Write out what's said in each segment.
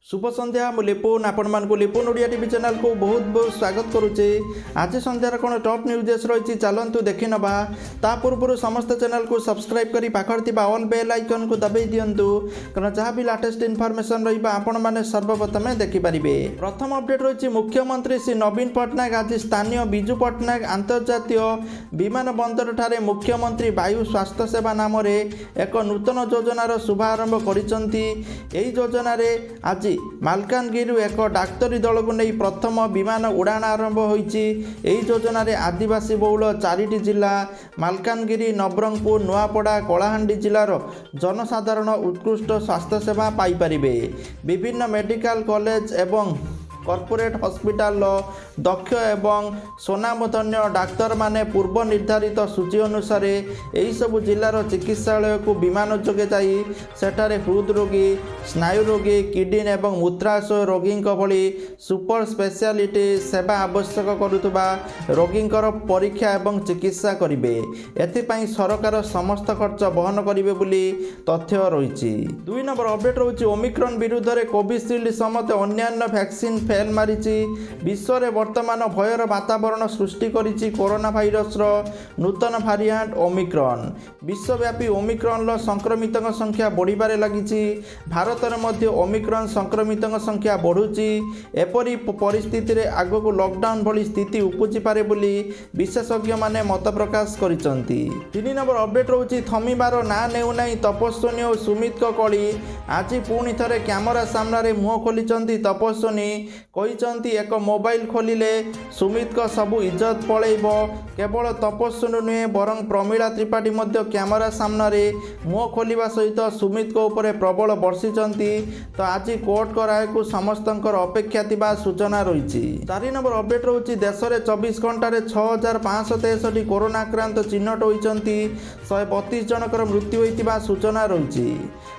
शुभ संध्या मु लिपुन आपण मानक लिपुन ओडिया टीवी चैनल को बहुत बहुत स्वागत करुचे। आज संध्यार कौन टॉप न्यूज रही चलतु देखी नवा ता पूर्व समस्त चैनल को सब्सक्राइब करी पाखर थिबा ऑल बेल आइकन को दबाई दियंतु कारण जहाँ भी लेटेस्ट इनफॉरमेशन रहिबा आपण माने सर्वप्रथमे देखि परिबे। प्रथम अपडेट रही मुख्यमंत्री श्री नवीन पट्टनायक आज स्थानीय बिजू पट्टनायक अंतर्जातीय विमान बंदर ठारे मुख्यमंत्री वायु स्वास्थ्य सेवा नाम एक नूतन योजनार शुभारंभ करिसंती। एही योजना रे आज मालकानगिरी एक डाक्तरी दल को नहीं प्रथम विमान उड़ाण आरंभ होईची। एही योजना रे आदिवासी बहुल 4टी जिला मालकानगिरी, नवरंगपुर, नुआपड़ा, कलाहांडी जिलार जनसाधारण उत्कृष्ट स्वास्थ्य सेवा पाई परिबे। विभिन्न मेडिकल कॉलेज एवं कॉर्पोरेट हॉस्पिटल दक्ष एवं स्वनामधन्य डाक्तर माने पूर्व निर्धारित सूची अनुसार यही सब जिलार चिकित्सालय को विमान जोगे जाई सेठारे हृद रोगी, स्नायु रोगी, किडनी एवं मूत्राशय रोगी भली सुपर स्पेशलिटी सेवा आवश्यक करुवा रोगी परीक्षा एवं चिकित्सा करिवे। एथिपाई सरकार समस्त खर्च बहन करिवे बोली तथ्य रही। 2 नंबर अपडेट रही ओमिक्रॉन विरुद्ध में कोविशील्ड समेत अन्यान्य वैक्सीन फेल मारिची। विश्व में वर्तमान भयर वातावरण सृष्टि करिची कोरोना भाइरस नूतन भारिएंट ओमिक्रॉन। विश्वव्यापी ओमिक्रॉन संक्रमित संख्या बढ़िबारे लागिची। भारत में मध्य ओमिक्रॉन संक्रमित संख्या बढ़ुची। एपरी परिस्थिति रे आगको लॉकडाउन भली स्थिति उपजी पारे बोली विशेषज्ञ माने मत प्रकाश करिसंती। 3 नंबर अपडेट रही थमिबार ना नेउ नाही तपस्विनी और सुमित कली आज पुणी थरे कैमरा सामने मुह खोलिचंती। तपस्विनी कहिचंती एक मोबाइल खोलिले सुमित को सबु इज्जत पलैब। केवल तपस्विनी नुहे बरं प्रमीला त्रिपाठी मध्य कैमरा सामने मुह खोलिबा सहित सुमित को ऊपर प्रबल बर्षिचंती। तो आज कोर्ट को राय को समस्तंकर अपेक्षा थिबा सूचना रही। 4 नंबर अपडेट रही देश में 24 घंटे 6563 कोरोना आक्रांत चिन्हट होती। 132 जनकर मृत्यु होता सूचना रही।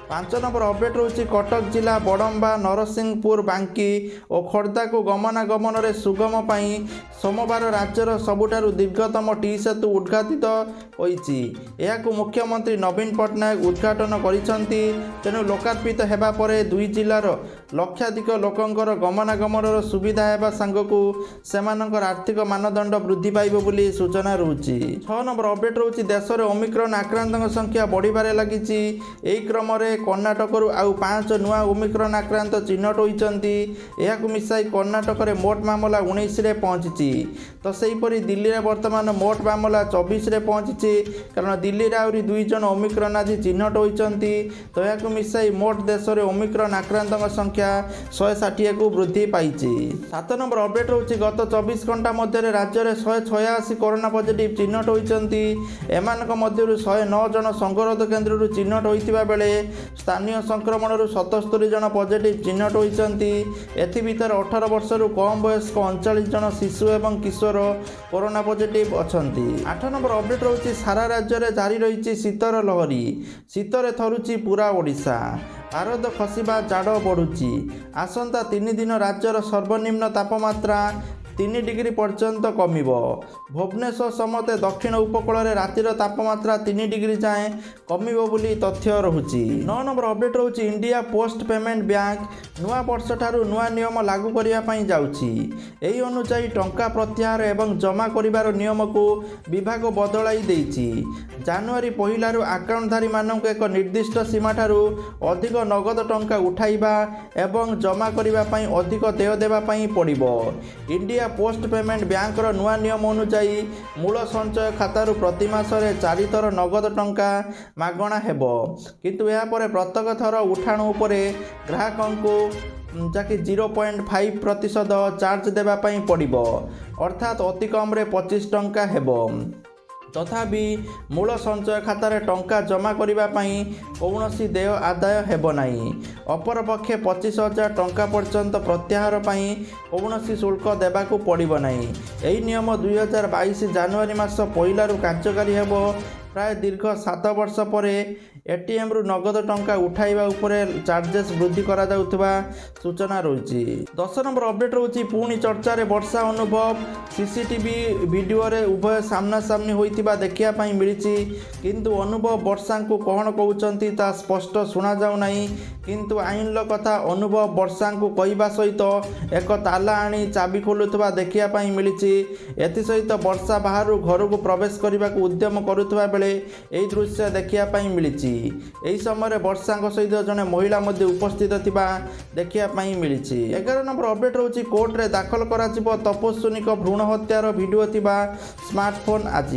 5 नंबर अपडेट रही कटक जिला बड़म्बा, नरसिंहपुर, बांकी और खोर्धा को गमनागमन में सुगम पाई सोमवार राज्यर सबुठारु दीर्घतम टी सेतु उद्घाटित होईची। एहाकु मुख्यमंत्री नवीन पट्टनायक उद्घाटन करिसंती। तेणु लोकार्पित हेबा परे 2 जिलार लक्षाधिक लोकंकर गमनागमन सुविधा हेबा सांगकु सेमानंकर आर्थिक मानदंड वृद्धि पाइबो बोली सूचना रहुची। 6 नंबर अपडेट रहुची देश में ओमिक्रॉन आक्रांतक संख्या बढ़िबारे लागिची। एही क्रम रे कर्णाटकरू आउ 5 नुआ ओमिक्रॉन आक्रांत चिन्हट होइचंती। एहाकु मिसाई कर्णाटक रे मोट मामला 19 रे पहुंची। तो सेहीपरि दिल्ली रे वर्तमान मोट मामला 24 रे पहुंची कारण दिल्ली रे आउरी 2 जन ओमिक्रॉन आज चिन्हट होइचंती। तो एहाकु मिसाई मोट देश रे ओमिक्रॉन आक्रांतक संख्या 160 को वृद्धि पाइची। 7 नंबर अपडेट रहुची गत 24 घंटा मध्य राज्य में 186 कोरोना पॉजिटिव चिन्हट होइचंती। एमानक मध्यरु 109 जन संगरोध केन्द्र चिन्हट होइतिबा बेले स्थानीय संक्रमण 77 जन पॉजिटिव चिन्हट होइचंती। एथि भीतर 18 वर्षरु कम वयस्क 39 जन शिशु एवं किशोर कोरोना पॉजिटिव अछंती। 8 नंबर अपडेट रहुची सारा राज्य में जारी रही शीतर लहरी। शीतरे थरुची पूरा ओडिशा। पारद खसिबा जाड़ बढ़ुची। आसंता 3 दिन राज्यर सर्वनिम्न तापमात्रा 3 डिग्री पर्यंत कमिब। भुवनेश्वर समेत दक्षिण उपकूल में रातिर तापमात्रा 3 डिग्री जाए कमिब बोली तथ्य रहुची। 9 नंबर अपडेट रहुची इंडिया पोस्ट पेमेंट बैंक नुआ वर्ष ठारू नुआ नियम लागू करिया पई जाउची। एही अनुसार टंका प्रत्याहार एवं जमा करिवार नियम को विभाग बदलाई देइची। जनवरी 1 रु अकाउंटधारी मानक एक निर्दिष्ट सीमा ठारू अधिक नगद टंका उठाइबा एवं जमा करिवा पई अधिक देय देबा पई पड़िबो। इंडिया पोस्ट पेमेंट बैंक नुआ नियम अनुसार मूल संचय खातारू प्रति मासरे 4 थर नगद टंका मागणा हेबो। किंतु या परे प्रत्येक थर उठाण उपरे ग्राहकों को जाकि 0.5% चार्ज देबा पई पड़िबो। अर्थात अति कम रे 25 टंका हेबो। तथापि मूल संचय खातार टंका जमा करिबा पई कौनसी देय आदाय हेबो नाही। अपरपक्षे 25,000 टंका पर्यंत प्रत्याहार पई कौनसी शुल्क देबाकू पड़िबो नाही। एही नियम 2022 जनवरी मास 1 रु कार्यकारी हेबो। प्राय दीर्घ 7 वर्ष पर एटीएम नगद टंका उठाइबा उपरे चार्जेस वृद्धि करा जाउथबा सूचना रही। 10 नंबर अपडेट रोची पुणी चर्चा रे वर्षा अनुभव सीसीटीवी वीडियो रे उभय सामना सामनी होइतिबा देखिया पई मिलिछि किंतु अनुभव वर्षा को कौन कहउचंती ता स्पष्ट सुना जाउ नाही किंतु आईन कथा अनुभव वर्षा को कहवा सहित एक ताला आनी चाबी खोलुवा देखिया पई मिलिछि। एथि सहित वर्षा बाहर घर को प्रवेश करने को उद्यम करुवा बेले यह दृश्य देखिया पई मिलिछि। एही समय वर्षा सहित जड़े महिला मध्य उपस्थित थिबा देखिया पई मिलिछि। 11 नंबर अपडेट रोची कोर्ट रे दाखल करा जिवो तपस्विनी भ्रूण हत्यार वीडियो थिबा स्मार्टफोन आज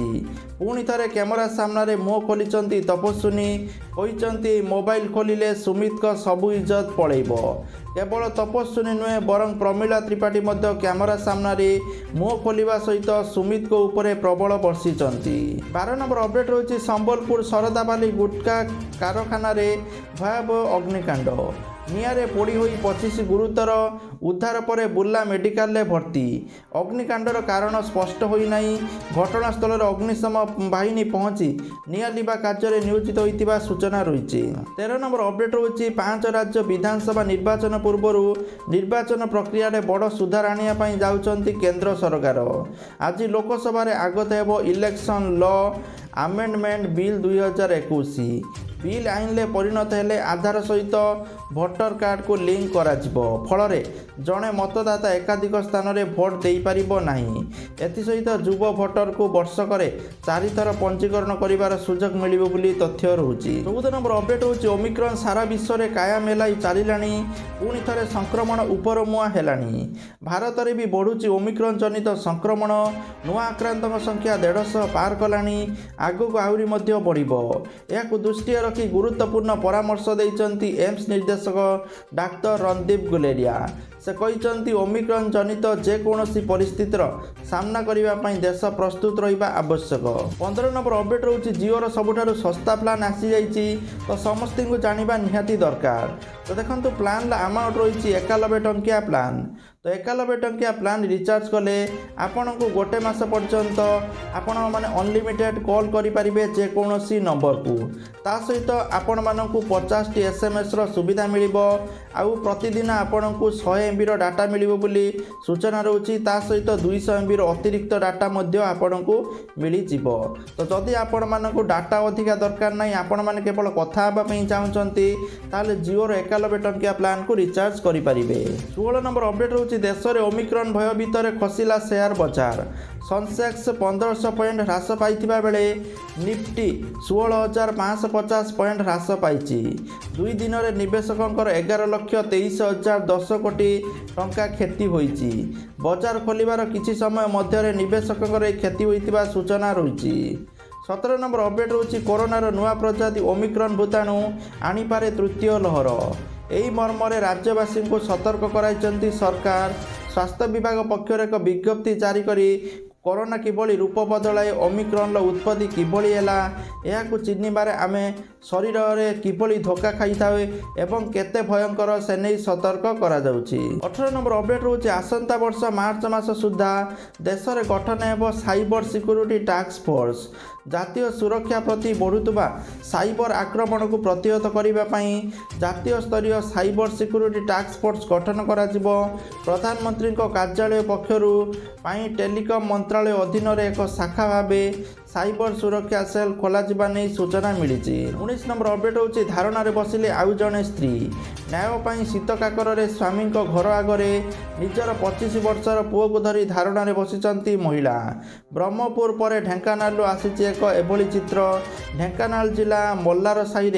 पुणी थे कैमेरा सामने मुह खोली तपस्विनी कहते मोबाइल खोलिले सुमित का सबू इज्जत पलैब। केवल तपस्विनी नुहे बरं प्रमिला त्रिपाठी कैमेरा सामने मुह खोलिबा सहित सुमित को ऊपर प्रबल बर्षि। 12 नंबर अपडेट रही संबलपुर शरदाबाली गुटखा कारखाना भयावह अग्निकांड निआरे पोड़ी होई 25 गुरुतर उद्धार पर बुर्ला मेडिकल रे भर्ती। अग्निकांडर कारण स्पष्ट होई नाही। घटनास्थल अग्निशम बाहिनी पहुंची निआ लिबा कार्य नियोजित होइतिबा सूचना रही। 13 नंबर अपडेट रही 5 राज्य विधानसभा निर्वाचन पूर्व निर्वाचन प्रक्रिया रे बड़ सुधार आनिया पई जाउचंती केंद्र सरकार। आज लोकसभा रे आगत हेबो election law amendment bill 2021। Bill आईन ले परिणत हेले आधार सहित भोटर कार्ड को लिंक करा जिवो फल जड़े मतदाता एकाधिक स्थान में भोट दे पारिबो नाही। एथि सहित युव भोटर को वर्षक 4 थर पंजीकरण करिवार सुजोग मिलिबो बोली तथ्य रहुछि। 14 नंबर अपडेट होछि ओमिक्रॉन सारा विश्व रे काया मेलाई चलिलानी पुणी थरे संक्रमण उपर मुआ हेलानी। भारत रे भी बढ़ुछि ओमिक्रॉन जनित संक्रमण नुआ आक्रांतक संख्या 150 पार कलानी आगु आहुरी मध्य बढ़िबो। याकु दृष्टि रखी गुरुत्वपूर्ण परामर्श देइचंती एम्स निर्देशक डाक्टर रणदीप गुलेरिया। से कहते ओमिक्रॉन जनित जेकोसी परिस्थितिर सामना करने देश प्रस्तुत रहा आवश्यक। 15 नंबर अपडेट रही जिओर सबुठारु सस्ता प्लान आसी जाइए तो समस्त को जानिबा निहाती दरकार। तो देखो प्लान अमाउंट रही 91 टंकिया प्लान। तो 91 टंकिया प्लान रिचार्ज कले आपण को गोटे मास पर्यंत आपण माने अनलिमिटेड कॉल करें जेकोसी नंबर को ता सहित आपण मानक 50 SMS सुविधा मिलिबो आउ प्रतिदिन आपण को 100 MB डाटा मिलिबो बोली सूचना रहुछि। ता सहित 200 MB अतिरिक्त डाटा मध्य आपण को मिली जिवो। तो जदि आपण मानक डाटा अधिका दरकार नहीं आपण माने केवल कथा हेबा पई चाहुचंती ताले जिओर 91 टंकिया प्लान को रिचार्ज करि परिबे। 16 नंबर अपडेट रहुछि देश में ओमिक्रॉन भय भितर खसिला शेयर बजार। सेंसेक्स 1500 पॉइंट ह्रास पाइथिबा बेले निफ्टी 16,550 पॉइंट ह्रास पाइछि। 2 दिन में निवेशकों 11,23,010 कोटी टंका क्षति होइछि। बजार खोलिबार किछि समय मध्य निवेशकों क्षति होइतिबा सूचना रही। 17 नंबर अपडेट रही कोरोनार नुआ प्रजाति ओमिक्रॉन भूताणु आनीपारे तृतीय लहर। यही मर्मरे राज्यवासी को सतर्क कराइछंती सरकार। स्वास्थ्य विभाग पक्षर एक विज्ञप्ति जारी करी कोरोना किभली रूप बदलाए ओमिक्रॉन उत्पत्ति किभली हैला यहाकु चिन्हिबारे आमे शरीर में किभली धोखा खाई थाए एवं केते भयंकर से नहीं सतर्क करा जाउछि। 18 नंबर अपडेट रही आसंता वर्ष मार्च मास सुधा देश में गठन हेब साइबर सिक्योरिटी टास्क फोर्स। जातीय सुरक्षा प्रति बढ़ुवा साइबर आक्रमण को प्रतिहत करने जातीय स्तरीय साइबर सिक्योरिटी टास्क फोर्स गठन करा जिवो। प्रधानमंत्री कार्यालय पक्षर टेलीकॉम मंत्रालय अधीन एक शाखा भावे साइबर सुरक्षा सेल खोल सूचना मिली। 19 नंबर अपडेट होची धारणा बसिले आउ जड़े स्त्री न्याय शीत काकर स्वामी घर आगे निजर 25 वर्षर पुओ को धरी धारणा बसिचंती महिला। ब्रह्मपुर पर ढेंकानाल आसी एक एभली चित्र। ढेंकानाल जिला मल्लार साही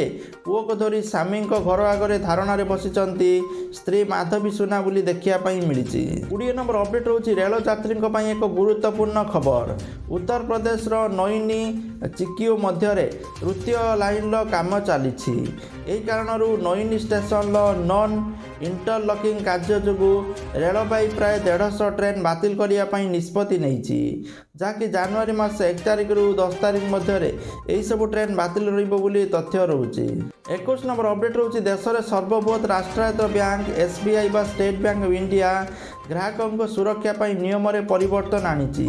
पुओ को धरी स्वामी घर आगे धारणा बसिचंती स्त्री माधवी सुना बोली देखापी मिली। 20 नंबर अपडेट होची रेल यात्री एक गुरुत्वपूर्ण खबर। उत्तर प्रदेश नईनी चिकिओ मध्य तृतीय लाइन काम चली कारण नईनी स्टेशन नॉन इंटरलॉकिंग कार्य जो रेलबाई प्राय 150 ट्रेन बातिल करने निष्पत्ति नहीं जहाँकि जनवरी मास 1 तारिख रु 10 तारिख मध्य यही सब ट्रेन बातिल रही तथ्य रही। 21 नंबर अपडेट रही देश में सर्वबृहत राष्ट्रायत्त बैंक SBI बा स्टेट बैंक ऑफ इंडिया ग्राहकों सुरक्षा नियम में परिवर्तन आनी।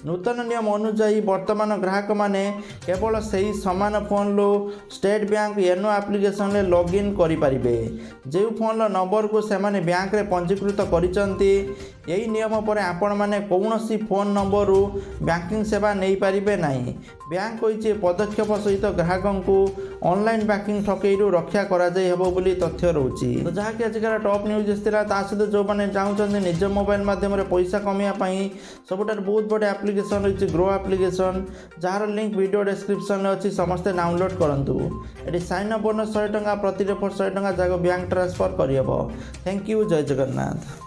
नूतन नियम अनुजाई वर्तमान ग्राहक माने केवल सही समान फोन लो स्टेट बैंक येनो एप्लिकेशन रे लॉगिन करि परिबे। जो फोन नंबर को से माने बैंक रे पंजीकृत करिसंती यही नियम पर आपण माने कौनसी फोन नंबर बैंकिंग सेवा नहीं पारिबे नहीं। बैंक कहिছে पदक्षेप सहित ग्राहकों को ऑनलाइन बैंकिंग ठकईरू रक्षा करा जाय हेबो बोली तथ्य रहउची। तो जहा कि आजकल टॉप न्यूज थिला ता सहित जो माने चाहउछन निज मोबाइल माध्यम रे पैसा कमिया पई सबुठार बहुत बड़े एप्लिकेशन रही grow application jar link video description में अच्छी समस्ते डाउनलोड करंतु। एटी साइन अप बोनस 100 टंका प्रति रेफर 100 टंका जाको बैंक ट्रांसफर करियबो। थैंक यू जय जगन्नाथ।